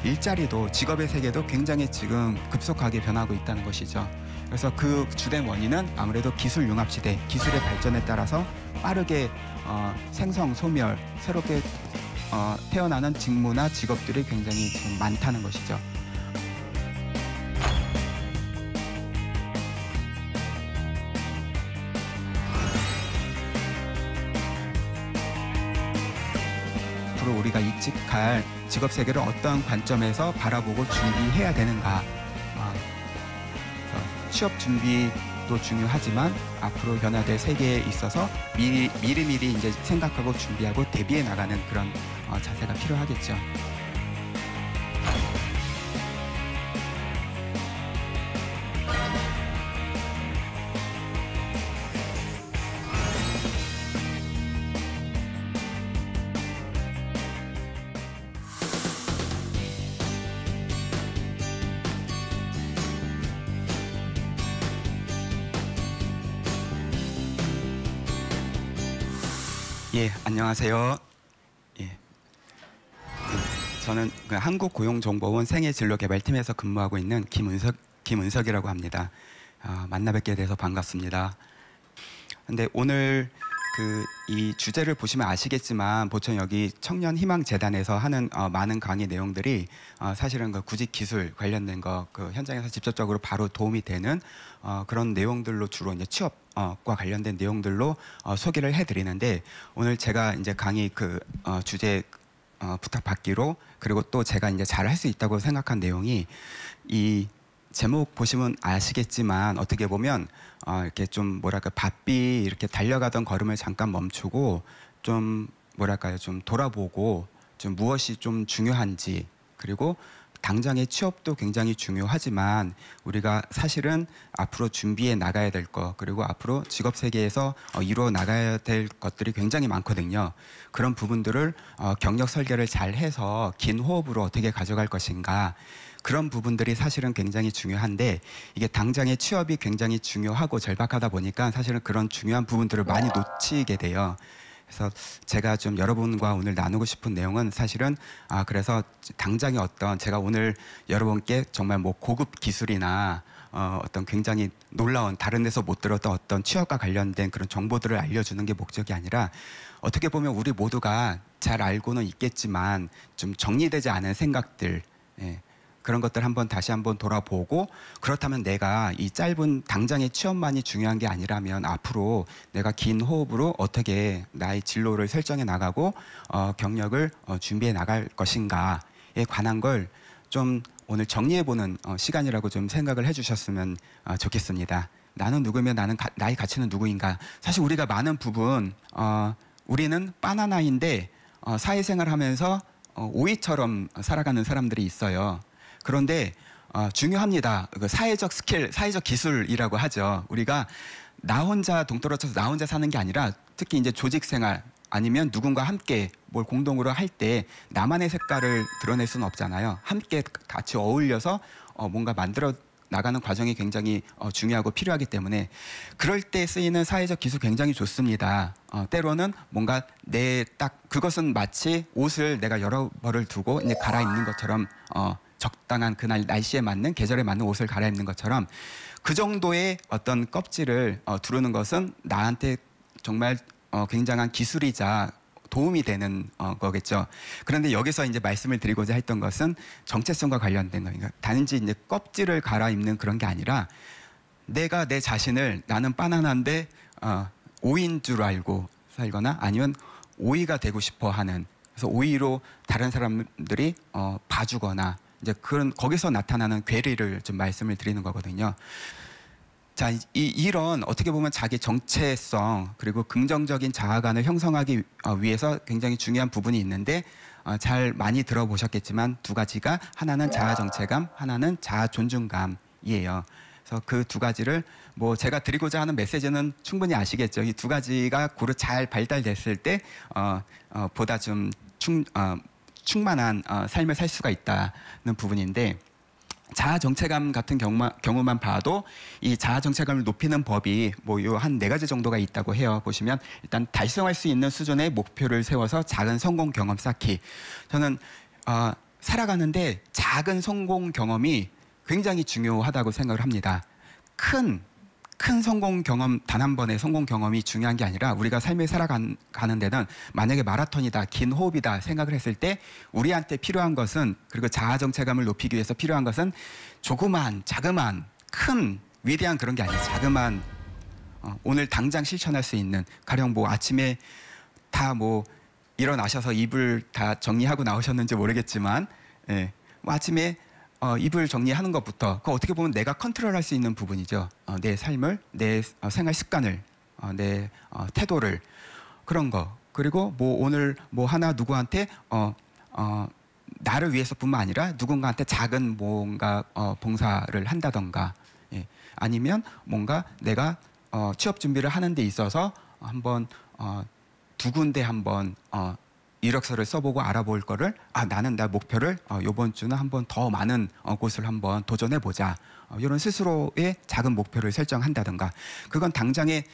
일자리도 직업의 세계도 굉장히 지금 급속하게 변하고 있다는 것이죠. 그래서 그 주된 원인은 아무래도 기술 융합 시대, 기술의 발전에 따라서 빠르게 생성, 소멸, 새롭게 태어나는 직무나 직업들이 굉장히 좀 많다는 것이죠. 앞으로 우리가 이직할 직업 세계를 어떤 관점에서 바라보고 준비해야 되는가. 취업 준비도 중요하지만 앞으로 변화될 세계에 있어서 미리 이제 생각하고 준비하고 대비해 나가는 그런 자세가 필요하겠죠. 예, 안녕하세요. 예. 저는 한국고용정보원 생애진로개발팀에서 근무하고 있는 김은석이라고 합니다. 만나 뵙게 돼서 반갑습니다. 근데 오늘 이 주제를 보시면 아시겠지만 보통 여기 청년희망재단에서 하는 많은 강의 내용들이 사실은 구직 기술 관련된 거 현장에서 직접적으로 바로 도움이 되는 그런 내용들로 주로 이제 취업과 관련된 내용들로 소개를 해드리는데 오늘 제가 이제 강의 주제 부탁받기로 그리고 또 제가 이제 잘 할 수 있다고 생각한 내용이 이 제목 보시면 아시겠지만 어떻게 보면 이렇게 좀 뭐랄까 바삐 이렇게 달려가던 걸음을 잠깐 멈추고 좀 뭐랄까요 좀 돌아보고 좀 무엇이 좀 중요한지 그리고 당장의 취업도 굉장히 중요하지만 우리가 사실은 앞으로 준비해 나가야 될 것 그리고 앞으로 직업 세계에서 이루어 나가야 될 것들이 굉장히 많거든요. 그런 부분들을 경력 설계를 잘 해서 긴 호흡으로 어떻게 가져갈 것인가 그런 부분들이 사실은 굉장히 중요한데 이게 당장의 취업이 굉장히 중요하고 절박하다 보니까 사실은 그런 중요한 부분들을 많이 놓치게 돼요. 그래서 제가 좀 여러분과 오늘 나누고 싶은 내용은 사실은 그래서 당장의 제가 오늘 여러분께 정말 뭐 고급 기술이나 어떤 굉장히 놀라운 다른 데서 못 들었던 어떤 취업과 관련된 그런 정보들을 알려주는 게 목적이 아니라 어떻게 보면 우리 모두가 잘 알고는 있겠지만 좀 정리되지 않은 생각들 그런 것들 다시 한번 돌아보고 그렇다면 내가 이 짧은 당장의 취업만이 중요한 게 아니라면 앞으로 내가 긴 호흡으로 어떻게 나의 진로를 설정해 나가고 경력을 준비해 나갈 것인가에 관한 걸 좀 오늘 정리해보는 시간이라고 좀 생각을 해주셨으면 좋겠습니다. 나는 누구며 나의 가치는 누구인가. 사실 우리가 많은 부분 우리는 바나나인데 사회생활하면서 오이처럼 살아가는 사람들이 있어요. 그런데 중요합니다. 사회적 스킬, 사회적 기술이라고 하죠. 우리가 나 혼자 동떨어져서 나 혼자 사는 게 아니라 특히 이제 조직 생활 아니면 누군가 함께 뭘 공동으로 할 때 나만의 색깔을 드러낼 수는 없잖아요. 함께 같이 어울려서 뭔가 만들어 나가는 과정이 굉장히 중요하고 필요하기 때문에 그럴 때 쓰이는 사회적 기술 굉장히 좋습니다. 때로는 뭔가 그것은 마치 옷을 내가 여러 벌을 두고 이제 갈아입는 것처럼 적당한 그날 날씨에 맞는 계절에 맞는 옷을 갈아입는 것처럼 그 정도의 어떤 껍질을 두르는 것은 나한테 정말 굉장한 기술이자 도움이 되는 거겠죠. 그런데 여기서 이제 말씀을 드리고자 했던 것은 정체성과 관련된 거니까 단지 이제 껍질을 갈아입는 그런 게 아니라 내가 내 자신을 나는 바나나인데 오이인 줄 알고 살거나 아니면 오이가 되고 싶어 하는 그래서 오이로 다른 사람들이 봐주거나 이제 거기서 나타나는 괴리를 좀 말씀을 드리는 거거든요. 자, 이런 어떻게 보면 자기 정체성 그리고 긍정적인 자아관을 형성하기 위해서 굉장히 중요한 부분이 있는데 잘 많이 들어보셨겠지만 두 가지가 하나는 자아 정체감, 하나는 자아 존중감이에요. 그래서 그 두 가지를 뭐 제가 드리고자 하는 메시지는 충분히 아시겠죠. 이 두 가지가 고루 잘 발달됐을 때 보다 좀 충만한 삶을 살 수가 있다는 부분인데 자아 정체감 같은 경우만 봐도 이 자아 정체감을 높이는 법이 뭐 요 한 4가지 정도가 있다고 해요. 보시면 일단 달성할 수 있는 수준의 목표를 세워서 작은 성공 경험 쌓기. 저는 살아가는데 작은 성공 경험이 굉장히 중요하다고 생각을 합니다. 큰 성공 경험, 단 한 번의 성공 경험이 중요한 게 아니라 우리가 삶을 살아가는 데는 만약에 마라톤이다, 긴 호흡이다 생각을 했을 때 우리한테 필요한 것은, 그리고 자아 정체감을 높이기 위해서 필요한 것은 조그만, 자그만, 큰, 위대한 그런 게 아니에요. 자그만, 오늘 당장 실천할 수 있는, 가령 뭐 아침에 다 뭐 일어나셔서 이불 다 정리하고 나오셨는지 모르겠지만, 예, 뭐 아침에 이불 정리하는 것부터, 그거 어떻게 보면 내가 컨트롤할 수 있는 부분이죠. 내 삶을, 내 생활 습관을, 내 태도를, 그런 거. 그리고 뭐 오늘 뭐 하나 누구한테 나를 위해서뿐만 아니라 누군가한테 작은 뭔가 봉사를 한다던가, 예. 아니면 뭔가 내가 취업 준비를 하는 데 있어서 한번 두 군데 한번 이력서를 써보고 알아볼 거를, 나는 나 목표를 이번 주는 한번 더 많은 곳을 한번 도전해보자, 이런 스스로의 작은 목표를 설정한다던가. 그건 당장에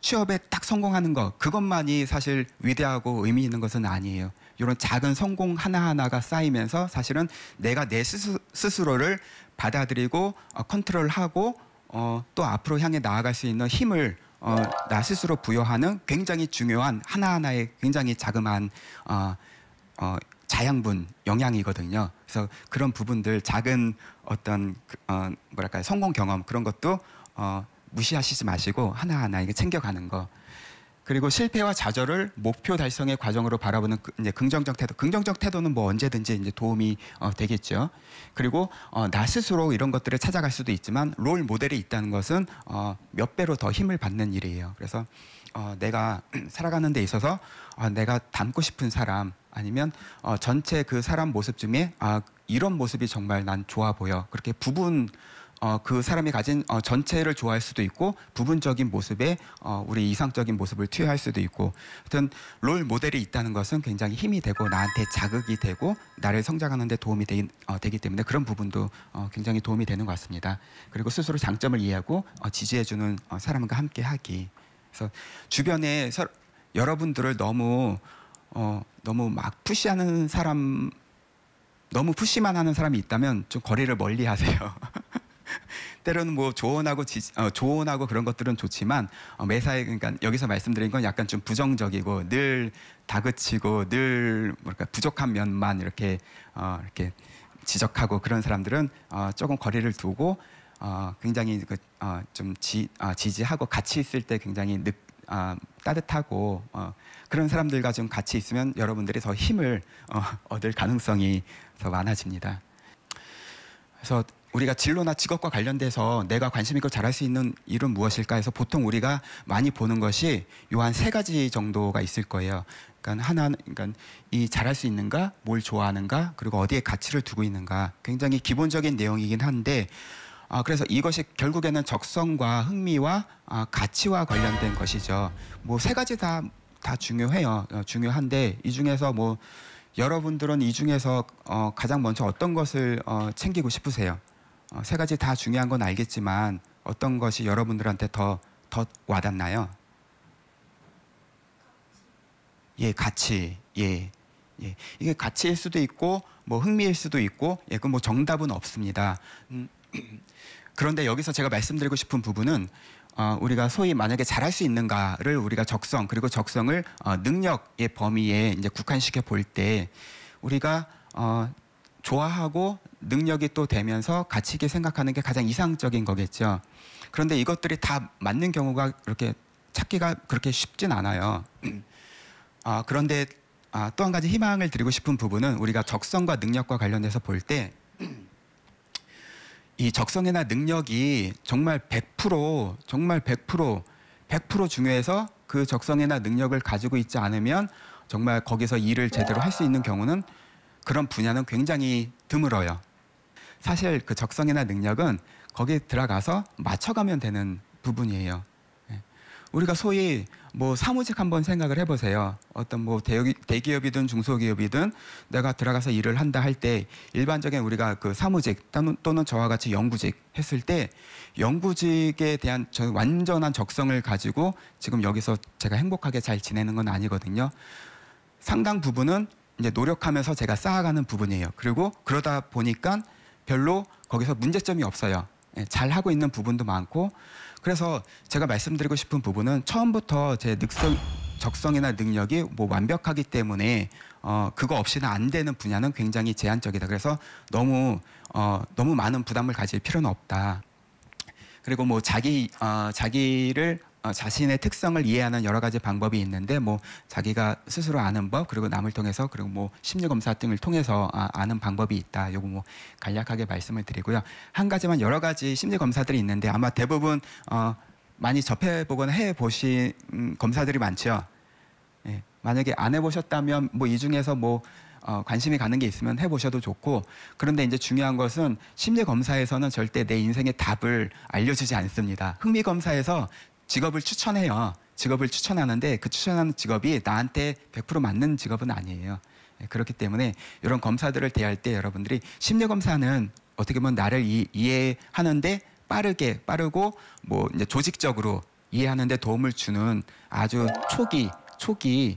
취업에 딱 성공하는 것, 그것만이 사실 위대하고 의미 있는 것은 아니에요. 이런 작은 성공 하나하나가 쌓이면서 사실은 내가 내 스스로를 받아들이고 컨트롤하고 또 앞으로 향해 나아갈 수 있는 힘을 나 스스로 부여하는 굉장히 중요한 하나하나의 굉장히 자그마한 자양분, 영양이거든요. 그래서 그런 부분들, 작은 어떤 뭐랄까요, 성공 경험, 그런 것도 무시하시지 마시고 하나하나 이게 챙겨가는 거. 그리고 실패와 좌절을 목표 달성의 과정으로 바라보는 이제 긍정적 태도. 긍정적 태도는 뭐 언제든지 이제 도움이 되겠죠. 그리고 나 스스로 이런 것들을 찾아갈 수도 있지만 롤 모델이 있다는 것은 몇 배로 더 힘을 받는 일이에요. 그래서 내가 살아가는 데 있어서 내가 닮고 싶은 사람, 아니면 전체 그 사람 모습 중에 이런 모습이 정말 난 좋아 보여. 그렇게 그 사람이 가진 전체를 좋아할 수도 있고, 부분적인 모습에 우리 이상적인 모습을 투여할 수도 있고, 하여튼 롤 모델이 있다는 것은 굉장히 힘이 되고 나한테 자극이 되고 나를 성장하는 데 도움이 되기 때문에 그런 부분도 굉장히 도움이 되는 것 같습니다. 그리고 스스로 장점을 이해하고 지지해주는 사람과 함께 하기. 그래서 주변에 여러분들을 너무 막 푸시하는 사람, 너무 푸시만 하는 사람이 있다면 좀 거리를 멀리 하세요. 때로는 뭐 조언하고 그런 것들은 좋지만 매사에, 그러니까 여기서 말씀드린 건 약간 좀 부정적이고 늘 다그치고 늘 뭐랄까 부족한 면만 이렇게 지적하고 그런 사람들은 조금 거리를 두고 굉장히 좀 지지하고 같이 있을 때 굉장히 따뜻하고 그런 사람들과 좀 같이 있으면 여러분들이 더 힘을 얻을 가능성이 더 많아집니다. 그래서 우리가 진로나 직업과 관련돼서 내가 관심 있고 잘할 수 있는 일은 무엇일까 해서 보통 우리가 많이 보는 것이 요 한 3가지 정도가 있을 거예요. 그러니까 하나는, 그러니까 이 잘할 수 있는가, 뭘 좋아하는가, 그리고 어디에 가치를 두고 있는가. 굉장히 기본적인 내용이긴 한데, 그래서 이것이 결국에는 적성과 흥미와 가치와 관련된 것이죠. 뭐 3가지 다 중요해요. 중요한데 이 중에서 뭐 여러분들은 이 중에서 가장 먼저 어떤 것을 챙기고 싶으세요? 3가지 다 중요한 건 알겠지만 어떤 것이 여러분들한테 더 와닿나요? 예, 가치. 예. 이게 가치일 수도 있고 뭐 흥미일 수도 있고, 그 뭐 정답은 없습니다. 그런데 여기서 제가 말씀드리고 싶은 부분은 우리가 소위 만약에 잘할 수 있는가를 우리가 적성, 그리고 적성을 능력의 범위에 이제 국한시켜 볼 때 우리가 좋아하고 능력이 또 되면서 가치 있게 생각하는 게 가장 이상적인 거겠죠. 그런데 이것들이 다 맞는 경우가 그렇게 찾기가 그렇게 쉽진 않아요. 그런데 또 한 가지 희망을 드리고 싶은 부분은 우리가 적성과 능력과 관련해서 볼 때 이 적성이나 능력이 정말 100% 중요해서 그 적성이나 능력을 가지고 있지 않으면 정말 거기서 일을 제대로 할 수 있는 경우는, 그런 분야는 굉장히 드물어요. 사실 그 적성이나 능력은 거기에 들어가서 맞춰가면 되는 부분이에요. 우리가 소위 뭐 사무직 한번 생각을 해보세요. 어떤 뭐 대기업이든 중소기업이든 내가 들어가서 일을 한다 할 때 일반적인 우리가 그 사무직 또는 저와 같이 영구직 했을 때 영구직에 대한 완전한 적성을 가지고 지금 여기서 제가 행복하게 잘 지내는 건 아니거든요. 상당 부분은 이제 노력하면서 제가 쌓아가는 부분이에요. 그리고 그러다 보니까 별로 거기서 문제점이 없어요. 예, 잘 하고 있는 부분도 많고. 그래서 제가 말씀드리고 싶은 부분은 처음부터 제 적성이나 능력이 뭐 완벽하기 때문에 그거 없이는 안 되는 분야는 굉장히 제한적이다. 그래서 너무 많은 부담을 가질 필요는 없다. 그리고 뭐 자기를 자신의 특성을 이해하는 여러 가지 방법이 있는데 뭐 자기가 스스로 아는 법 그리고 남을 통해서 그리고 뭐 심리 검사 등을 통해서 아는 방법이 있다. 요거 뭐 간략하게 말씀을 드리고요. 한 가지만 여러 가지 심리 검사들이 있는데 아마 대부분 많이 접해보거나 해보신 검사들이 많죠. 예, 만약에 안 해보셨다면 뭐 이 중에서 뭐 관심이 가는 게 있으면 해보셔도 좋고, 그런데 이제 중요한 것은 심리 검사에서는 절대 내 인생의 답을 알려주지 않습니다. 흥미 검사에서 직업을 추천해요. 직업을 추천하는데 그 추천하는 직업이 나한테 100% 맞는 직업은 아니에요. 예, 그렇기 때문에 이런 검사들을 대할 때 여러분들이 심리 검사는 어떻게 보면 나를 이해하는데 빠르고 뭐 이제 조직적으로 이해하는데 도움을 주는 아주 초기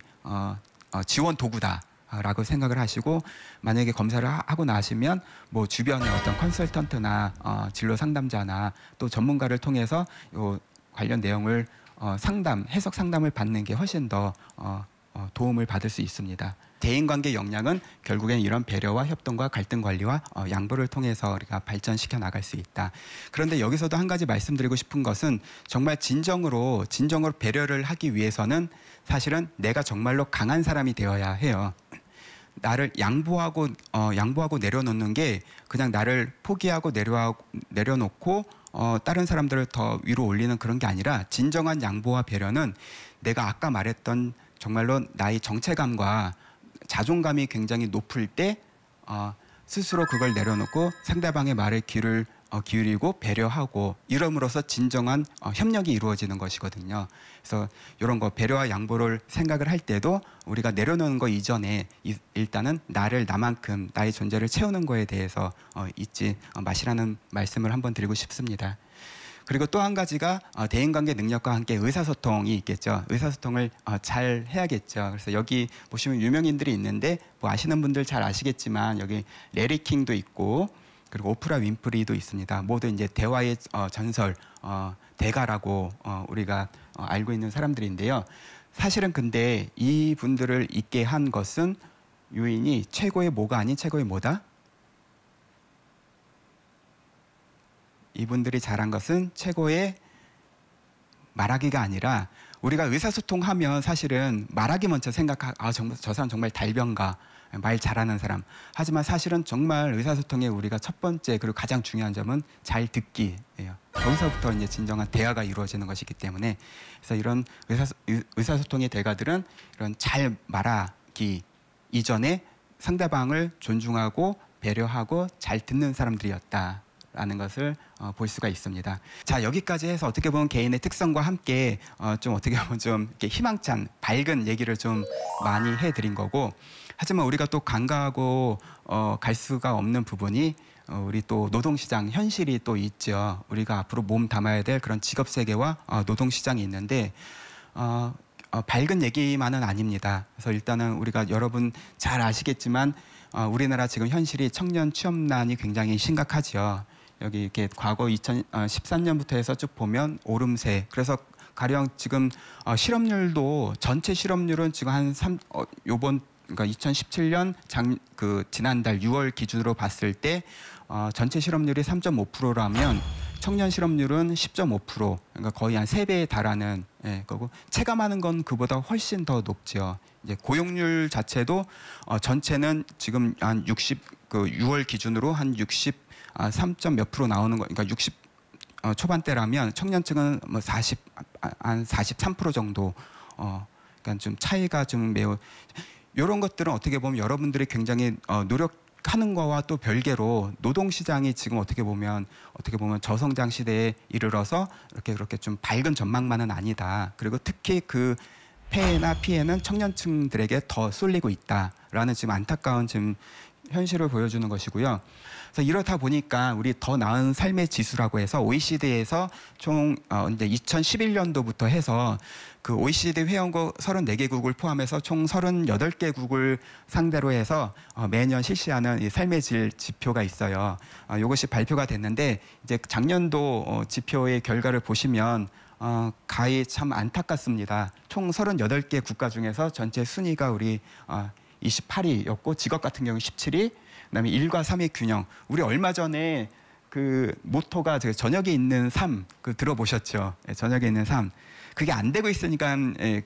지원 도구다라고 생각을 하시고, 만약에 검사를 하고 나시면 뭐 주변에 어떤 컨설턴트나 진로 상담자나 또 전문가를 통해서 요 관련 내용을 해석 상담을 받는 게 훨씬 더 도움을 받을 수 있습니다. 대인관계 역량은 결국엔 이런 배려와 협동과 갈등 관리와 양보를 통해서 우리가 발전시켜 나갈 수 있다. 그런데 여기서도 한 가지 말씀드리고 싶은 것은 정말 진정으로 배려를 하기 위해서는 사실은 내가 정말로 강한 사람이 되어야 해요. 나를 양보하고 내려놓는 게 그냥 나를 포기하고 내려놓고 다른 사람들을 더 위로 올리는 그런 게 아니라, 진정한 양보와 배려는 내가 아까 말했던 정말로 나의 정체감과 자존감이 굉장히 높을 때 스스로 그걸 내려놓고 상대방의 말에 귀를 기울이고 배려하고 이름으로써 진정한 협력이 이루어지는 것이거든요. 그래서 이런 거 배려와 양보를 생각을 할 때도 우리가 내려놓는 거 이전에 일단은 나만큼 나의 존재를 채우는 거에 대해서 잊지 마시라는 말씀을 한번 드리고 싶습니다. 그리고 또 한 가지가 대인관계 능력과 함께 의사소통이 있겠죠. 의사소통을 잘 해야겠죠. 그래서 여기 보시면 유명인들이 있는데 뭐 아시는 분들 잘 아시겠지만 여기 레리 킹도 있고 그리고 오프라 윈프리도 있습니다. 모두 이제 대화의 전설, 대가라고 우리가 알고 있는 사람들인데요. 사실은 근데 이 분들을 있게 한 것은 요인이 최고의 뭐가 아닌 최고의 뭐다? 이분들이 잘한 것은 최고의 말하기가 아니라, 우리가 의사소통하면 사실은 말하기 먼저 정말 저 사람 정말 달변가, 말 잘하는 사람. 하지만 사실은 정말 의사소통에 우리가 첫 번째 그리고 가장 중요한 점은 잘 듣기예요. 거기서부터 이제 진정한 대화가 이루어지는 것이기 때문에, 그래서 이런 의사소통의 대가들은 이런 잘 말하기 이전에 상대방을 존중하고 배려하고 잘 듣는 사람들이었다. 라는 것을 볼 수가 있습니다. 자, 여기까지 해서 어떻게 보면 개인의 특성과 함께 좀 어떻게 보면 좀 이렇게 희망찬 밝은 얘기를 좀 많이 해드린 거고, 하지만 우리가 또 간과하고 갈 수가 없는 부분이 우리 또 노동시장 현실이 또 있죠. 우리가 앞으로 몸 담아야 될 그런 직업 세계와 노동시장이 있는데 밝은 얘기만은 아닙니다. 그래서 일단은 우리가 여러분 잘 아시겠지만 우리나라 지금 현실이 청년 취업난이 굉장히 심각하죠. 여기 이렇게 과거 2013년부터 해서 쭉 보면 오름세. 그래서 가령 지금 실업률도 전체 실업률은 지금 그러니까 2017년 지난달 6월 기준으로 봤을 때 전체 실업률이 3.5%라면 청년 실업률은 10.5%, 그러니까 거의 한 3배에 달하는 거고, 체감하는 건 그보다 훨씬 더 높죠. 이제 고용률 자체도 전체는 지금 한 6월 기준으로 한 63점 몇 프로 나오는 거, 그러니까 60 초반대라면 청년층은 뭐 한 43% 정도, 그러니까 좀 차이가 좀 매우, 이런 것들은 어떻게 보면 여러분들이 굉장히 노력하는 거와 또 별개로 노동시장이 지금 어떻게 보면 저성장 시대에 이르러서 그렇게 좀 밝은 전망만은 아니다. 그리고 특히 그 폐해나 피해는 청년층들에게 더 쏠리고 있다라는 지금 안타까운 지금 현실을 보여주는 것이고요. 그래서 이렇다 보니까 우리 더 나은 삶의 지수라고 해서 OECD에서 총 이제 2011년도부터 해서 그 OECD 회원국 34개국을 포함해서 총 38개국을 상대로 해서 매년 실시하는 이 삶의 질 지표가 있어요. 이것이 발표가 됐는데 이제 작년도 지표의 결과를 보시면 가히 참 안타깝습니다. 총 38개 국가 중에서 전체 순위가 우리 28위였고 직업 같은 경우 17위, 그다음에 1과 3의 균형. 우리 얼마 전에 그 모토가 저녁에 있는 삶, 그 들어보셨죠? 저녁에 있는 삶. 그게 안 되고 있으니까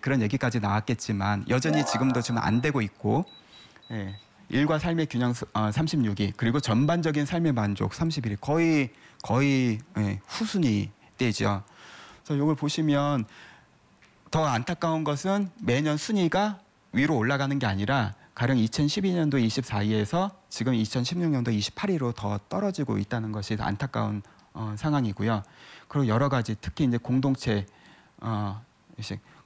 그런 얘기까지 나왔겠지만 여전히 지금도 좀 안 되고 있고, 일과 삶의 균형 36위, 그리고 전반적인 삶의 만족 31위, 거의 후순위 때죠. 그래서 이걸 보시면 더 안타까운 것은 매년 순위가 위로 올라가는 게 아니라 가령 2012년도 24위에서 지금 2016년도 28위로 더 떨어지고 있다는 것이 안타까운 상황이고요. 그리고 여러 가지 특히 이제 공동체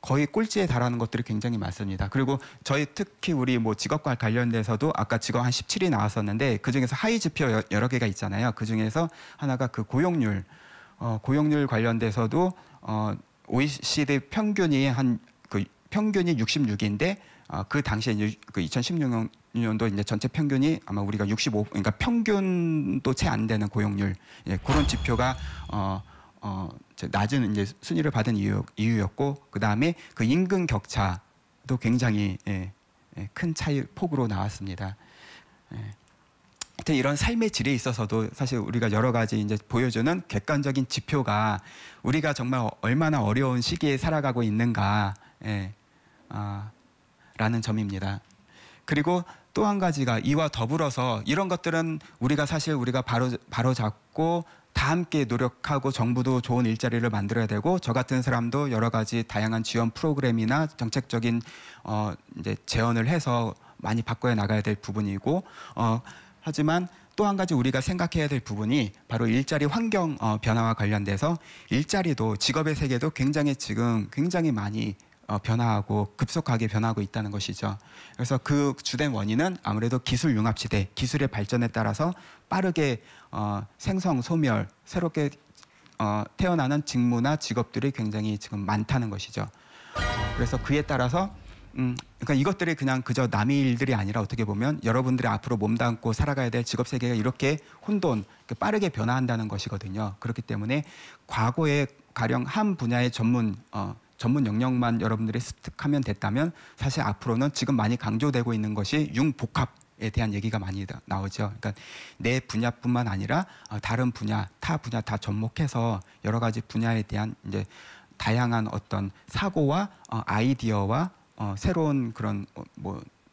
거의 꼴찌에 달하는 것들이 굉장히 많습니다. 그리고 저희 특히 우리 뭐 직업과 관련돼서도 아까 직업 한 17위 나왔었는데 그 중에서 하위 지표 여러 개가 있잖아요. 그 중에서 하나가 그 고용률 관련돼서도 OECD 평균이 평균이 66인데 그 당시에 그 2016년도 이제 전체 평균이 아마 우리가 65, 그러니까 평균도 채 안 되는 고용률, 그런 지표가 낮은 이제 순위를 받은 이유였고, 그 다음에 그 임금 격차도 굉장히 큰 차이 폭으로 나왔습니다. 하여튼 이런 삶의 질에 있어서도 사실 우리가 여러 가지 이제 보여주는 객관적인 지표가 우리가 정말 얼마나 어려운 시기에 살아가고 있는가, 라는 점입니다. 그리고 또 한 가지가 이와 더불어서 이런 것들은 우리가 바로 잡고 다 함께 노력하고 정부도 좋은 일자리를 만들어야 되고 저 같은 사람도 여러 가지 다양한 지원 프로그램이나 정책적인 이제 제언을 해서 많이 바꿔야 나가야 될 부분이고, 하지만 또 한 가지 우리가 생각해야 될 부분이 바로 일자리 환경 변화와 관련돼서 일자리도 직업의 세계도 굉장히 많이 변화하고 급속하게 변하고 있다는 것이죠. 그래서 그 주된 원인은 아무래도 기술 융합 시대, 기술의 발전에 따라서 빠르게 생성, 소멸, 새롭게 태어나는 직무나 직업들이 굉장히 지금 많다는 것이죠. 그래서 그에 따라서 그러니까 이것들이 그저 남의 일들이 아니라 어떻게 보면 여러분들이 앞으로 몸담고 살아가야 될 직업 세계가 이렇게 빠르게 변화한다는 것이거든요. 그렇기 때문에 과거에 가령 한 분야의 전문 영역만 여러분들이 습득하면 됐다면 사실 앞으로는 지금 많이 강조되고 있는 것이 융복합에 대한 얘기가 많이 나오죠. 그러니까 내 분야뿐만 아니라 다른 분야, 타 분야 다 접목해서 여러 가지 분야에 대한 이제 다양한 어떤 사고와 아이디어와 새로운 그런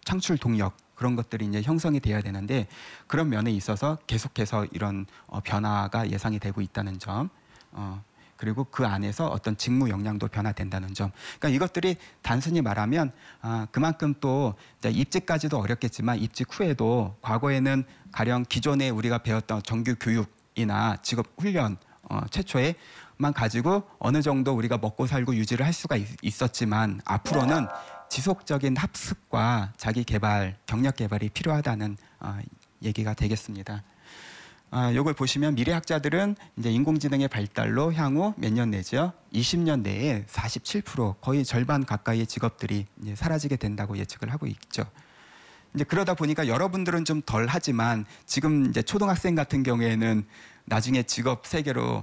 창출 동력 그런 것들이 이제 형성이 돼야 되는데 그런 면에 있어서 계속해서 이런 변화가 예상이 되고 있다는 점. 그리고 그 안에서 어떤 직무 역량도 변화된다는 점. 그러니까 이것들이 단순히 말하면 그만큼 또 입직까지도 어렵겠지만 입직 후에도 과거에는 가령 기존에 우리가 배웠던 정규 교육이나 직업 훈련 최초에만 가지고 어느 정도 우리가 먹고 살고 유지를 할 수가 있었지만 앞으로는 지속적인 학습과 자기 개발, 경력 개발이 필요하다는 얘기가 되겠습니다. 이걸 보시면 미래학자들은 이제 인공지능의 발달로 향후 몇 년 내죠? 20년 내에 47% 거의 절반 가까이의 직업들이 이제 사라지게 된다고 예측을 하고 있죠. 이제 그러다 보니까 여러분들은 좀 덜 하지만 지금 이제 초등학생 같은 경우에는 나중에 직업 세계로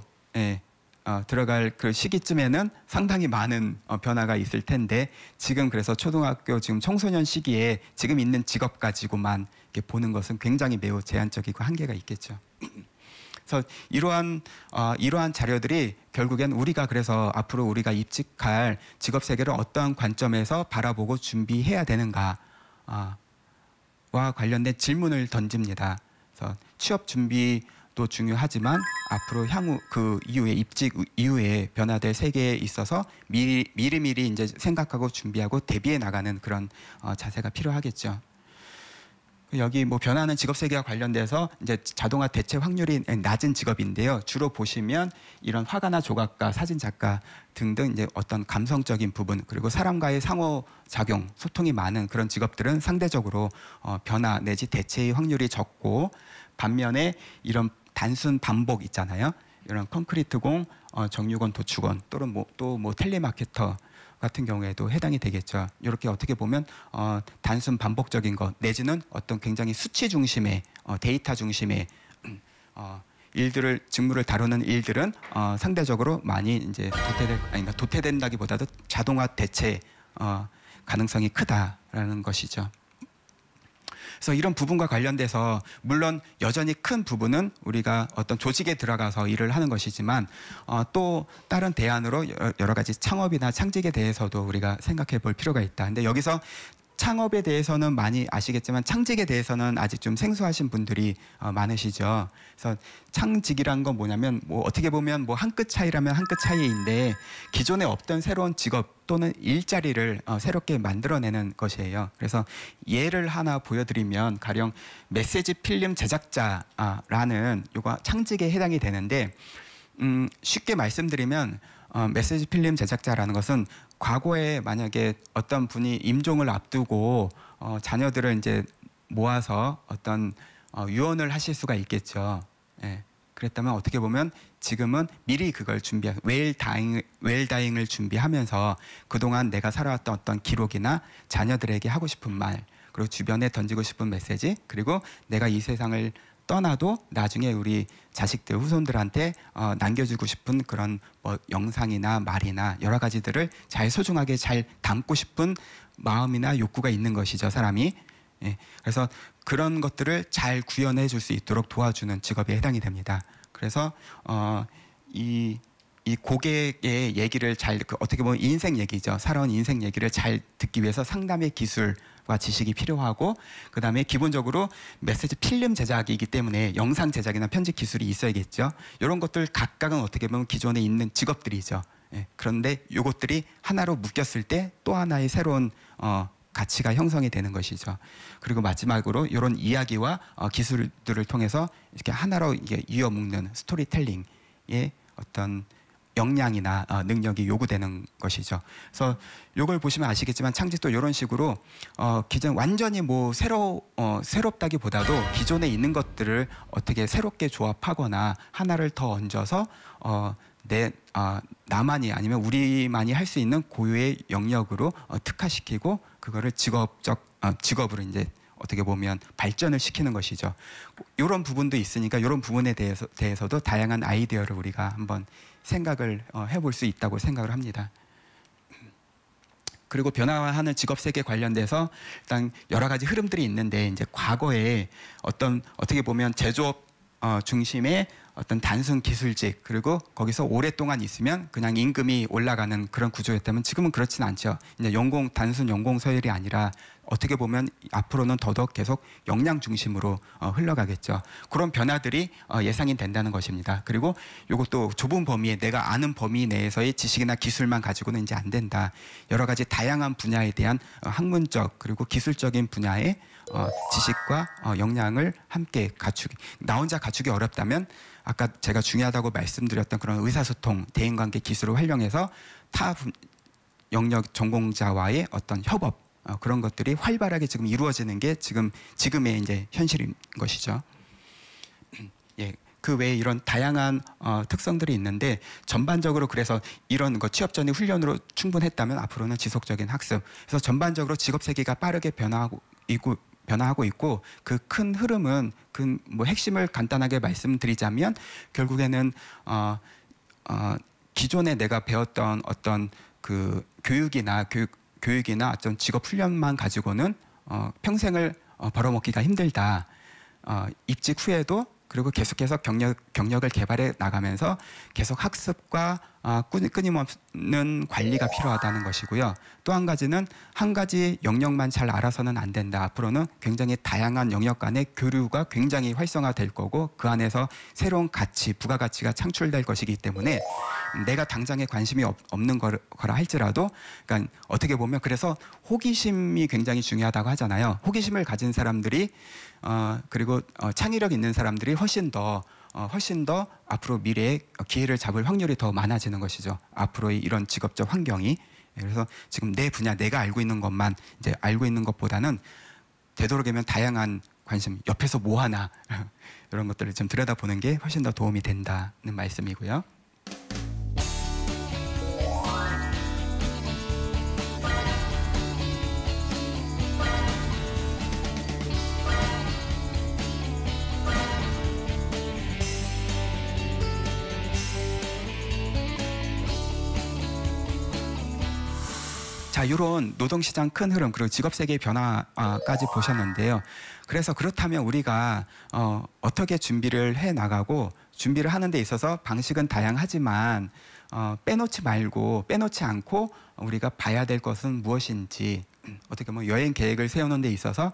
들어갈 그 시기쯤에는 상당히 많은 변화가 있을 텐데 지금 그래서 초등학교 지금 청소년 시기에 지금 있는 직업 가지고만 이렇게 보는 것은 굉장히 매우 제한적이고 한계가 있겠죠. 그래서 이러한 자료들이 결국엔 그래서 앞으로 우리가 입직할 직업 세계를 어떠한 관점에서 바라보고 준비해야 되는가와 관련된 질문을 던집니다. 그래서 취업 준비도 중요하지만 앞으로 향후 그 이후에 입직 이후에 변화될 세계에 있어서 미리미리 이제 생각하고 준비하고 대비해 나가는 그런 자세가 필요하겠죠. 여기 뭐 변화하는 직업 세계와 관련돼서 이제 자동화 대체 확률이 낮은 직업인데요. 주로 보시면 이런 화가나 조각가, 사진 작가 등등 이제 어떤 감성적인 부분 그리고 사람과의 상호작용, 소통이 많은 그런 직업들은 상대적으로 변화 내지 대체의 확률이 적고 반면에 이런 단순 반복 있잖아요. 이런 콘크리트공, 정육원, 도축원 또는 또 텔레마케터 같은 경우에도 해당이 되겠죠. 이렇게 어떻게 보면 단순 반복적인 것 내지는 어떤 굉장히 수치 중심의 데이터 중심의 직무를 다루는 일들은 상대적으로 많이 이제 도태된다기보다도 자동화 대체 가능성이 크다라는 것이죠. 그래서 이런 부분과 관련돼서 물론 여전히 큰 부분은 우리가 어떤 조직에 들어가서 일을 하는 것이지만 또 다른 대안으로 여러 가지 창업이나 창직에 대해서도 우리가 생각해 볼 필요가 있다. 근데 여기서 창업에 대해서는 많이 아시겠지만 창직에 대해서는 아직 좀 생소하신 분들이 많으시죠. 그래서 창직이란 건 뭐냐면 어떻게 보면 한 끗 차이라면 한 끗 차이인데 기존에 없던 새로운 직업 또는 일자리를 새롭게 만들어내는 것이에요. 그래서 예를 하나 보여드리면 가령 메시지 필름 제작자라는 요거 창직에 해당이 되는데 쉽게 말씀드리면 메시지 필름 제작자라는 것은 과거에 만약에 어떤 분이 임종을 앞두고 자녀들을 이제 모아서 어떤 유언을 하실 수가 있겠죠. 예. 그랬다면 어떻게 보면 지금은 미리 그걸 준비한 웰다잉을 준비하면서 그동안 내가 살아왔던 어떤 기록이나 자녀들에게 하고 싶은 말 그리고 주변에 던지고 싶은 메시지 그리고 내가 이 세상을 떠나도 나중에 우리 자식들 후손들한테 남겨주고 싶은 그런 영상이나 말이나 여러 가지들을 잘 소중하게 잘 담고 싶은 마음이나 욕구가 있는 것이죠, 사람이. 예, 그래서 그런 것들을 잘 구현해 줄 수 있도록 도와주는 직업에 해당이 됩니다. 그래서 이 고객의 얘기를 잘 어떻게 보면 인생 얘기죠. 살아온 인생 얘기를 잘 듣기 위해서 상담의 기술과 지식이 필요하고 그다음에 기본적으로 메시지 필름 제작이기 때문에 영상 제작이나 편집 기술이 있어야겠죠. 이런 것들 각각은 어떻게 보면 기존에 있는 직업들이죠. 예, 그런데 이것들이 하나로 묶였을 때 또 하나의 새로운 가치가 형성이 되는 것이죠. 그리고 마지막으로 이런 이야기와 기술들을 통해서 이렇게 하나로 이게 이어 묶는 스토리텔링의 어떤 역량이나 능력이 요구되는 것이죠. 그래서 이걸 보시면 아시겠지만 창직도 이런 식으로 기존 완전히 새롭다기보다도 기존에 있는 것들을 어떻게 새롭게 조합하거나 하나를 더 얹어서 나만이 아니면 우리만이 할 수 있는 고유의 영역으로 특화시키고 그거를 직업으로 이제 어떻게 보면 발전을 시키는 것이죠. 이런 부분도 있으니까 이런 부분에 대해서도 다양한 아이디어를 우리가 한번 생각을 해볼 수 있다고 생각을 합니다. 그리고 변화하는 직업 세계 관련돼서 일단 여러 가지 흐름들이 있는데 이제 과거에 어떻게 보면 제조업 중심의 어떤 단순 기술직 그리고 거기서 오랫동안 있으면 그냥 임금이 올라가는 그런 구조였다면 지금은 그렇진 않죠. 이제 단순 연공 서열이 아니라 어떻게 보면 앞으로는 더더욱 계속 역량 중심으로 흘러가겠죠. 그런 변화들이 예상이 된다는 것입니다. 그리고 이것도 좁은 범위에 내가 아는 범위 내에서의 지식이나 기술만 가지고는 이제 안 된다. 여러 가지 다양한 분야에 대한 학문적 그리고 기술적인 분야의 지식과 역량을 함께 갖추기. 나 혼자 갖추기 어렵다면 아까 제가 중요하다고 말씀드렸던 그런 의사소통, 대인관계 기술을 활용해서 타 영역 전공자와의 어떤 협업 그런 것들이 활발하게 지금 이루어지는 게 지금의 이제 현실인 것이죠. 예, 그 외에 이런 다양한 특성들이 있는데 전반적으로 그래서 이런 거 취업 전에 훈련으로 충분했다면 앞으로는 지속적인 학습. 그래서 전반적으로 직업 세계가 빠르게 변화하고 있고 그 큰 흐름은 핵심을 간단하게 말씀드리자면 결국에는 기존에 내가 배웠던 어떤 그 교육이나 어떤 직업 훈련만 가지고는 평생을 벌어먹기가 힘들다. 입직 후에도 그리고 계속해서 경력을 개발해 나가면서 계속 학습과 끊임없는 관리가 필요하다는 것이고요. 또 한 가지는 한 가지 영역만 잘 알아서는 안 된다. 앞으로는 굉장히 다양한 영역 간의 교류가 굉장히 활성화될 거고 그 안에서 새로운 가치, 부가가치가 창출될 것이기 때문에 내가 당장에 관심이 없는 거라 할지라도 그러니까 어떻게 보면 그래서 호기심이 굉장히 중요하다고 하잖아요. 호기심을 가진 사람들이 그리고 창의력 있는 사람들이 훨씬 더 앞으로 미래에 기회를 잡을 확률이 더 많아지는 것이죠. 앞으로의 이런 직업적 환경이. 그래서 지금 내 분야 내가 알고 있는 것만 이제 알고 있는 것보다는 되도록이면 다양한 관심 옆에서 뭐 하나 이런 것들을 좀 들여다보는 게 훨씬 더 도움이 된다는 말씀이고요. 자, 이런 노동시장 큰 흐름 그리고 직업세계의 변화까지 보셨는데요. 그래서 그렇다면 우리가 어떻게 준비를 해나가고 준비를 하는 데 있어서 방식은 다양하지만 빼놓지 않고 우리가 봐야 될 것은 무엇인지 어떻게 보면 여행 계획을 세우는 데 있어서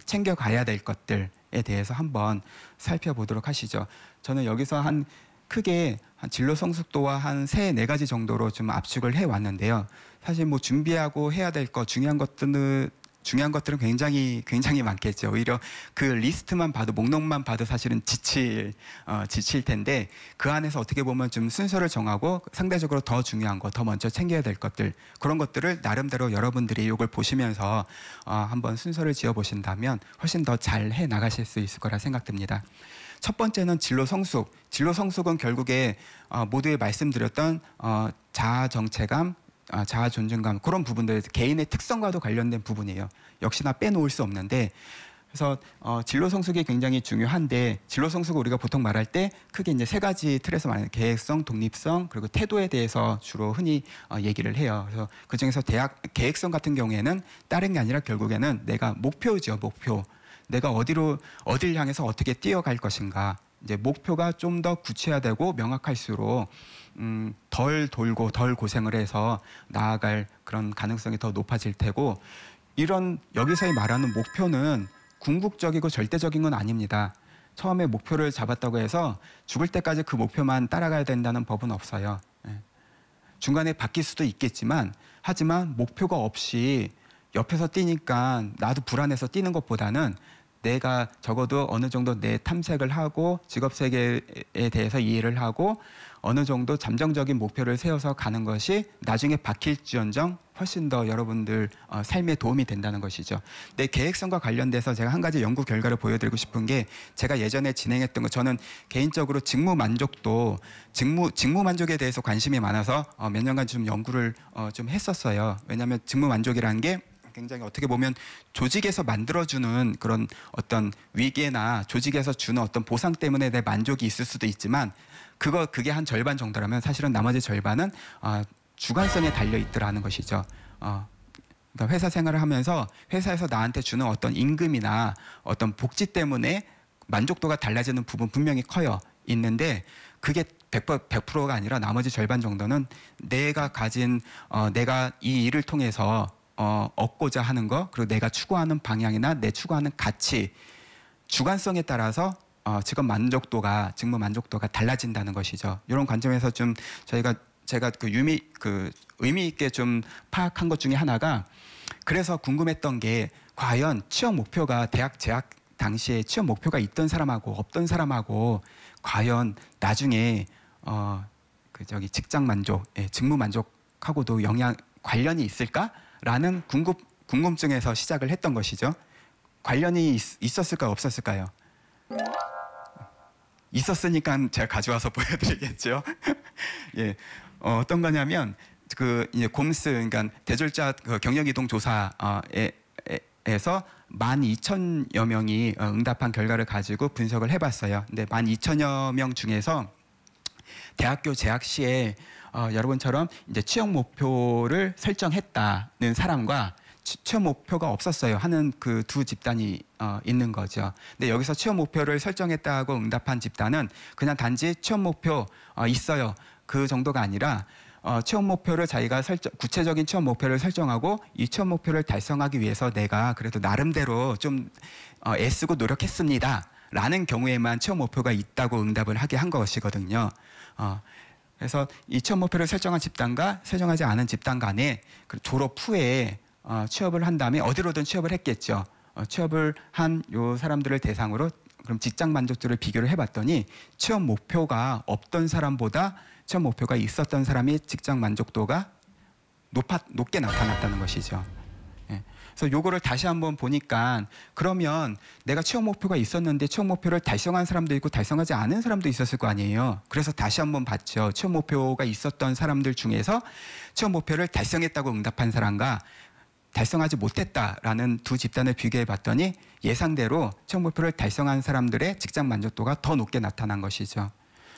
챙겨가야 될 것들에 대해서 한번 살펴보도록 하시죠. 저는 여기서 크게 진로 성숙도와 한 3-4가지 정도로 좀 압축을 해왔는데요. 사실 뭐 준비하고 해야 될 것 중요한 것들은 굉장히 많겠죠. 오히려 그 리스트만 봐도 목록만 봐도 사실은 지칠 텐데 그 안에서 어떻게 보면 좀 순서를 정하고 상대적으로 더 중요한 것, 더 먼저 챙겨야 될 것들 그런 것들을 나름대로 여러분들이 이걸 보시면서 한번 순서를 지어 보신다면 훨씬 더 잘 해 나가실 수 있을 거라 생각됩니다. 첫 번째는 진로 성숙. 진로 성숙은 결국에 모두에 말씀드렸던 자아 정체감, 자아 존중감 그런 부분들 개인의 특성과도 관련된 부분이에요. 역시나 빼놓을 수 없는데 그래서 진로 성숙이 굉장히 중요한데 진로 성숙을 우리가 보통 말할 때 크게 이제 3가지 틀에서 말하는 계획성, 독립성 그리고 태도에 대해서 주로 흔히 얘기를 해요. 그래서 그 중에서 계획성 같은 경우에는 다른 게 아니라 결국에는 내가 목표죠, 목표. 내가 어딜 향해서 어떻게 뛰어갈 것인가. 이제 목표가 좀 더 구체화되고 명확할수록 덜 돌고 덜 고생을 해서 나아갈 그런 가능성이 더 높아질 테고 여기서의 말하는 목표는 궁극적이고 절대적인 건 아닙니다. 처음에 목표를 잡았다고 해서 죽을 때까지 그 목표만 따라가야 된다는 법은 없어요. 중간에 바뀔 수도 있겠지만 하지만 목표가 없이 옆에서 뛰니까 나도 불안해서 뛰는 것보다는 내가 적어도 어느 정도 내 탐색을 하고 직업세계에 대해서 이해를 하고 어느 정도 잠정적인 목표를 세워서 가는 것이 나중에 바뀔지언정 훨씬 더 여러분들 삶에 도움이 된다는 것이죠. 내 계획성과 관련돼서 제가 한 가지 연구 결과를 보여드리고 싶은 게 제가 예전에 진행했던 거 저는 개인적으로 직무 만족에 대해서 관심이 많아서 몇 년간 좀 연구를 좀 했었어요. 왜냐하면 직무 만족이라는 게 굉장히 어떻게 보면 조직에서 만들어주는 그런 어떤 위계나 조직에서 주는 어떤 보상 때문에 내 만족이 있을 수도 있지만 그게 한 절반 정도라면 사실은 나머지 절반은 주관성에 달려 있더라는 것이죠. 그러니까 회사 생활을 하면서 회사에서 나한테 주는 어떤 임금이나 어떤 복지 때문에 만족도가 달라지는 부분 분명히 있는데 그게 100%가 아니라 나머지 절반 정도는 내가 이 일을 통해서 얻고자 하는 거 그리고 내가 추구하는 방향이나 내 추구하는 가치 주관성에 따라서 직무 만족도가 달라진다는 것이죠. 이런 관점에서 좀 제가 의미 있게 좀 파악한 것 중에 하나가 그래서 궁금했던 게 과연 취업 목표가 대학 재학 당시에 취업 목표가 있던 사람하고 없던 사람하고 과연 나중에 직장 만족, 직무 만족하고도 관련이 있을까라는 궁금증에서 시작을 했던 것이죠. 관련이 있었을까요, 없었을까요? 있었으니까 제가 가져와서 보여드리겠죠. 예, 어떤 거냐면 이제 곰스, 그러니까 대졸자 경력이동 조사에서 12,000여 명이 응답한 결과를 가지고 분석을 해봤어요. 근데 12,000여 명 중에서 대학교 재학 시에 여러분처럼 이제 취업 목표를 설정했다는 사람과 취업 목표가 없었어요 하는 그 두 집단이 있는 거죠. 근데 여기서 취업 목표를 설정했다고 응답한 집단은 그냥 단지 취업 목표 있어요. 그 정도가 아니라 취업 목표를 자기가 구체적인 취업 목표를 설정하고 이 취업 목표를 달성하기 위해서 내가 그래도 나름대로 좀 애쓰고 노력했습니다. 라는 경우에만 취업 목표가 있다고 응답을 하게 한 것이거든요. 그래서 이 취업 목표를 설정한 집단과 설정하지 않은 집단 간에 졸업 후에 취업을 한 다음에 어디로든 취업을 했겠죠. 취업을 한 요 사람들을 대상으로 그럼 직장 만족도를 비교를 해봤더니 취업 목표가 없던 사람보다 취업 목표가 있었던 사람이 직장 만족도가 높게 나타났다는 것이죠. 예. 그래서 요거를 다시 한번 보니까 그러면 내가 취업 목표가 있었는데 취업 목표를 달성한 사람도 있고 달성하지 않은 사람도 있었을 거 아니에요. 그래서 다시 한번 봤죠. 취업 목표가 있었던 사람들 중에서 취업 목표를 달성했다고 응답한 사람과 달성하지 못했다라는 두 집단을 비교해 봤더니 예상대로 취업 목표를 달성한 사람들의 직장 만족도가 더 높게 나타난 것이죠.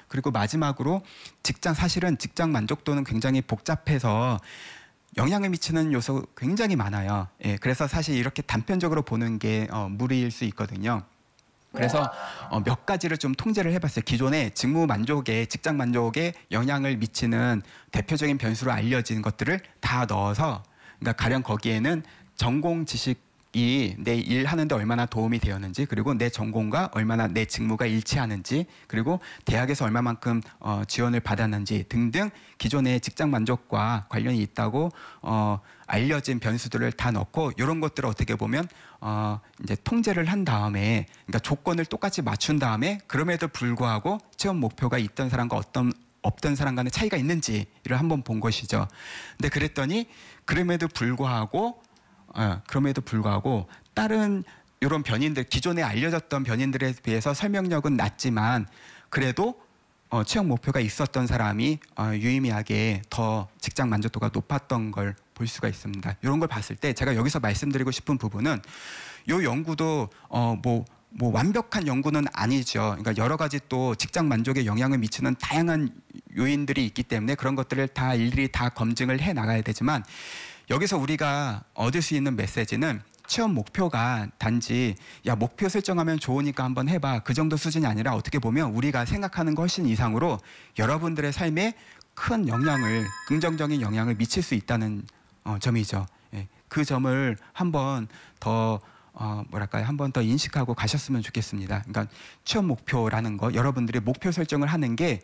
그리고 마지막으로 사실은 직장 만족도는 굉장히 복잡해서 영향을 미치는 요소 굉장히 많아요. 예, 그래서 사실 이렇게 단편적으로 보는 게 무리일 수 있거든요. 그래서 몇 가지를 좀 통제를 해봤어요. 기존에 직무 만족에, 직장 만족에 영향을 미치는 대표적인 변수로 알려진 것들을 다 넣어서, 그러니까 가령 거기에는 전공 지식이 내 일 하는데 얼마나 도움이 되었는지, 그리고 내 전공과 얼마나 내 직무가 일치하는지, 그리고 대학에서 얼마만큼 지원을 받았는지 등등 기존의 직장 만족과 관련이 있다고 알려진 변수들을 다 넣고, 이런 것들을 어떻게 보면 이제 통제를 한 다음에, 그러니까 조건을 똑같이 맞춘 다음에 그럼에도 불구하고 취업 목표가 있던 사람과 없던 사람 간의 차이가 있는지를 한번 본 것이죠. 근데 그랬더니 그럼에도 불구하고 다른 이런 변인들, 기존에 알려졌던 변인들에 비해서 설명력은 낮지만 그래도 취업 목표가 있었던 사람이 유의미하게 더 직장 만족도가 높았던 걸 볼 수가 있습니다. 이런 걸 봤을 때 제가 여기서 말씀드리고 싶은 부분은, 이 연구도 뭐 완벽한 연구는 아니죠. 그러니까 여러 가지 또 직장 만족에 영향을 미치는 다양한 요인들이 있기 때문에 그런 것들을 다 일일이 다 검증을 해 나가야 되지만, 여기서 우리가 얻을 수 있는 메시지는 취업 목표가 단지 목표 설정하면 좋으니까 한번 해봐, 그 정도 수준이 아니라 어떻게 보면 우리가 생각하는 것 훨씬 이상으로 여러분들의 삶에 큰 긍정적인 영향을 미칠 수 있다는 점이죠. 예, 그 점을 한번 더 한번 더 인식하고 가셨으면 좋겠습니다. 그러니까 취업 목표라는 거, 여러분들이 목표 설정을 하는 게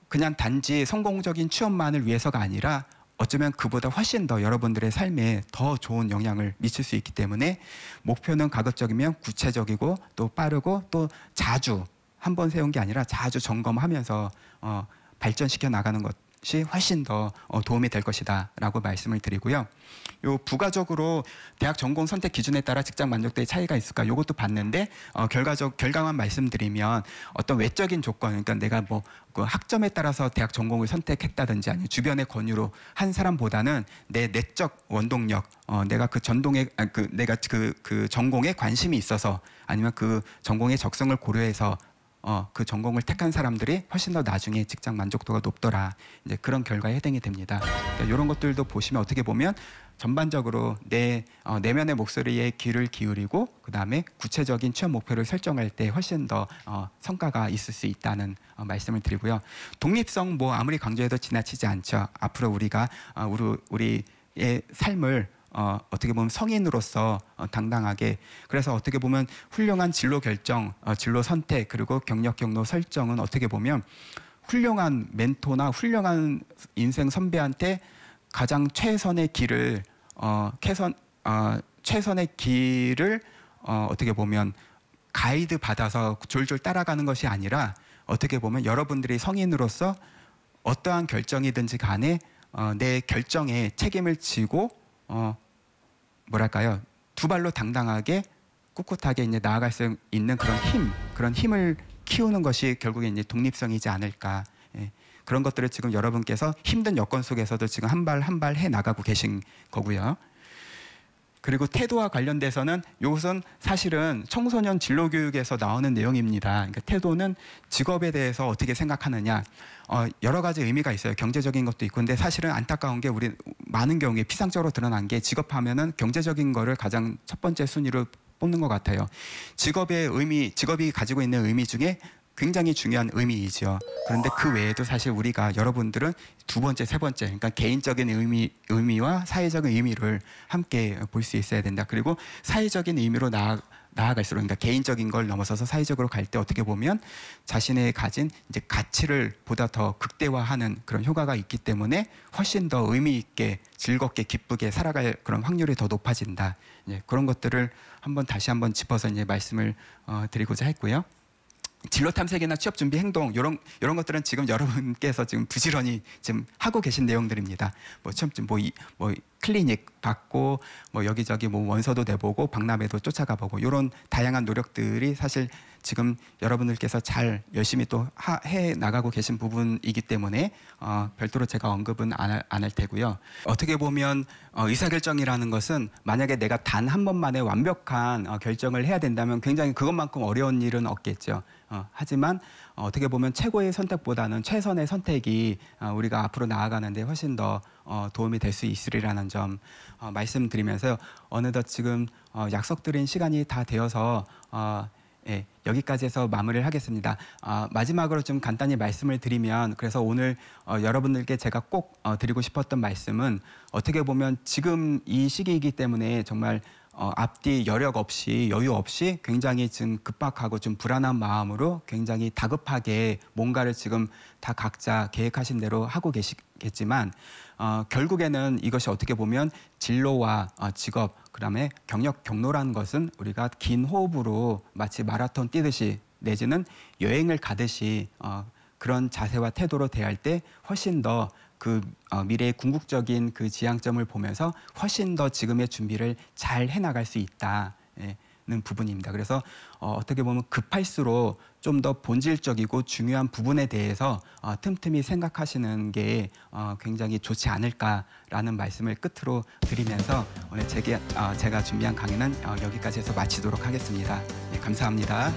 그냥 단지 성공적인 취업만을 위해서가 아니라 어쩌면 그보다 훨씬 더 여러분들의 삶에 더 좋은 영향을 미칠 수 있기 때문에, 목표는 가급적이면 구체적이고 또 빠르고 또 자주, 한 번 세운 게 아니라 자주 점검하면서 발전시켜 나가는 것이 훨씬 더 도움이 될 것이다 라고 말씀을 드리고요. 요 부가적으로 대학 전공 선택 기준에 따라 직장 만족도의 차이가 있을까, 요것도 봤는데 결과만 말씀드리면 어떤 외적인 조건, 그러니까 내가 그 학점에 따라서 대학 전공을 선택했다든지 아니면 주변의 권유로 한 사람보다는 내 내적 원동력, 내가 그 전공에 관심이 있어서, 아니면 그 전공의 적성을 고려해서 그 전공을 택한 사람들이 훨씬 더 나중에 직장 만족도가 높더라, 이제 그런 결과에 해당이 됩니다. 그러니까 이런 것들도 보시면 어떻게 보면 전반적으로 내면의 목소리에 귀를 기울이고 그 다음에 구체적인 취업 목표를 설정할 때 훨씬 더 성과가 있을 수 있다는 말씀을 드리고요. 독립성 아무리 강조해도 지나치지 않죠. 앞으로 우리가 우리의 삶을 어떻게 보면 성인으로서 당당하게, 그래서 어떻게 보면 훌륭한 진로 결정, 진로 선택, 그리고 경력 경로 설정은 어떻게 보면 훌륭한 멘토나 훌륭한 인생 선배한테 가장 최선의 길을 어떻게 보면 가이드 받아서 졸졸 따라가는 것이 아니라, 어떻게 보면 여러분들이 성인으로서 어떠한 결정이든지 간에 내 결정에 책임을 지고 두 발로 당당하게 꿋꿋하게 이제 나아갈 수 있는 그런 힘을 키우는 것이 결국에 이제 독립성이지 않을까. 예. 그런 것들을 지금 여러분께서 힘든 여건 속에서도 지금 한 발 한 발 해 나가고 계신 거고요. 그리고 태도와 관련돼서는 이것은 사실은 청소년 진로교육에서 나오는 내용입니다. 그러니까 태도는 직업에 대해서 어떻게 생각하느냐, 여러 가지 의미가 있어요. 경제적인 것도 있고. 근데 사실은 안타까운 게 우리 많은 경우에 피상적으로 드러난 게, 직업하면은 경제적인 거를 가장 첫 번째 순위로 뽑는 것 같아요. 직업이 가지고 있는 의미 중에 굉장히 중요한 의미이죠. 그런데 그 외에도 사실 우리가 여러분들은 두 번째, 세 번째, 그러니까 개인적인 의미와 사회적인 의미를 함께 볼 수 있어야 된다. 그리고 사회적인 의미로 나아갈수록, 그러니까 개인적인 걸 넘어서서 사회적으로 갈 때 어떻게 보면 자신의 가진 이제 가치를 보다 더 극대화하는 그런 효과가 있기 때문에 훨씬 더 의미 있게 즐겁게 기쁘게 살아갈 그런 확률이 더 높아진다. 그런 것들을 다시 한번 짚어서 이제 말씀을 드리고자 했고요. 진로 탐색이나 취업 준비 행동 이런 것들은 지금 여러분께서 지금 부지런히 지금 하고 계신 내용들입니다. 뭐 취업 준비 뭐 클리닉 받고 뭐 여기저기 뭐 원서도 내보고 박람회도 쫓아가보고 이런 다양한 노력들이 사실 지금 여러분들께서 잘 열심히 또 해 나가고 계신 부분이기 때문에 별도로 제가 언급은 안 할 테고요. 어떻게 보면 의사결정이라는 것은 만약에 내가 단 한 번만에 완벽한 결정을 해야 된다면 굉장히 그것만큼 어려운 일은 없겠죠. 하지만 어떻게 보면 최고의 선택보다는 최선의 선택이 우리가 앞으로 나아가는데 훨씬 더 도움이 될 수 있으리라는 점 말씀드리면서요. 어느덧 지금 약속드린 시간이 다 되어서 예, 여기까지 해서 마무리를 하겠습니다. 마지막으로 좀 간단히 말씀을 드리면, 그래서 오늘 여러분들께 제가 꼭 드리고 싶었던 말씀은 어떻게 보면 지금 이 시기이기 때문에 정말 앞뒤 여력 없이 여유 없이 굉장히 지금 급박하고 좀 불안한 마음으로 굉장히 다급하게 뭔가를 지금 다 각자 계획하신 대로 하고 계시겠지만 결국에는 이것이 어떻게 보면 진로와 직업, 그다음에 경력, 경로라는 것은 우리가 긴 호흡으로 마치 마라톤 뛰듯이 내지는 여행을 가듯이 그런 자세와 태도로 대할 때 훨씬 더 그 미래의 궁극적인 그 지향점을 보면서 훨씬 더 지금의 준비를 잘 해나갈 수 있다는 부분입니다. 그래서 어떻게 보면 급할수록 좀 더 본질적이고 중요한 부분에 대해서 틈틈이 생각하시는 게 굉장히 좋지 않을까라는 말씀을 끝으로 드리면서 오늘 제가 준비한 강의는 여기까지 해서 마치도록 하겠습니다. 네, 감사합니다.